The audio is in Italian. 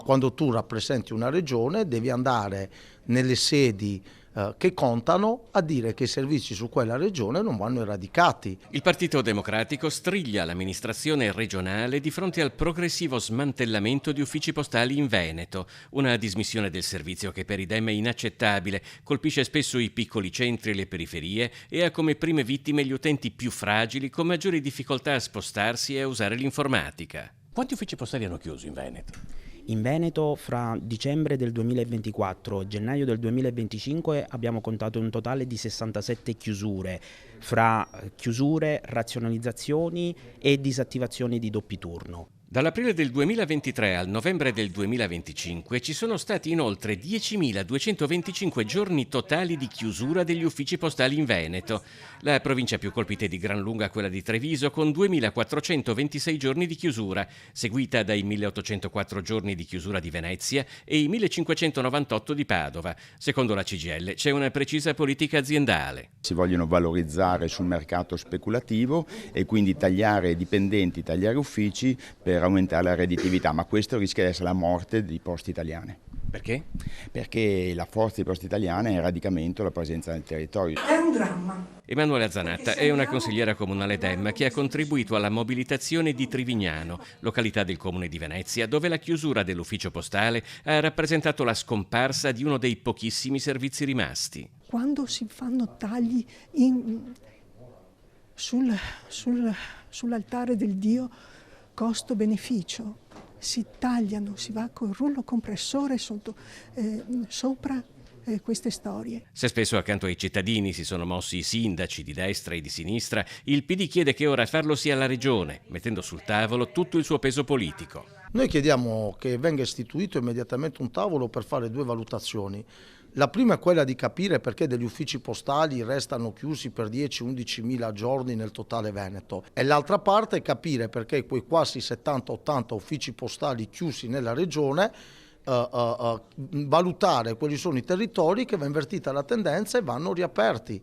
Quando tu rappresenti una regione devi andare nelle sedi che contano a dire che i servizi su quella regione non vanno eradicati. Il Partito Democratico striglia l'amministrazione regionale di fronte al progressivo smantellamento di uffici postali in Veneto, una dismissione del servizio che per i Dem è inaccettabile, colpisce spesso i piccoli centri e le periferie e ha come prime vittime gli utenti più fragili con maggiori difficoltà a spostarsi e a usare l'informatica. Quanti uffici postali hanno chiuso in Veneto? In Veneto fra dicembre del 2024 e gennaio del 2025 abbiamo contato un totale di 67 chiusure, fra chiusure, razionalizzazioni e disattivazioni di doppi turno. Dall'aprile del 2023 al novembre del 2025 ci sono stati inoltre 10.225 giorni totali di chiusura degli uffici postali in Veneto. La provincia più colpita è di gran lunga quella di Treviso, con 2.426 giorni di chiusura, seguita dai 1.804 giorni di chiusura di Venezia e i 1.598 di Padova. Secondo la CGIL c'è una precisa politica aziendale. Si vogliono valorizzare sul mercato speculativo e quindi tagliare dipendenti, tagliare uffici per aumentare la redditività, ma questo rischia di essere la morte di Poste Italiane. Perché? Perché la forza di Poste Italiane è il radicamento, la presenza nel territorio. È un dramma. Emanuela Zanatta è una consigliera comunale Dem che ha contribuito alla mobilitazione di Trivignano, località del comune di Venezia, dove la chiusura dell'ufficio postale ha rappresentato la scomparsa di uno dei pochissimi servizi rimasti. Quando si fanno tagli sull'altare del Dio costo-beneficio, si tagliano, si va col rullo compressore sopra queste storie. Se spesso accanto ai cittadini si sono mossi i sindaci di destra e di sinistra, il PD chiede che ora farlo sia la Regione, mettendo sul tavolo tutto il suo peso politico. Noi chiediamo che venga istituito immediatamente un tavolo per fare due valutazioni. La prima è quella di capire perché degli uffici postali restano chiusi per 10-11 mila giorni nel totale Veneto, e l'altra parte è capire perché quei quasi 70-80 uffici postali chiusi nella regione, valutare quali sono i territori che va invertita la tendenza e vanno riaperti.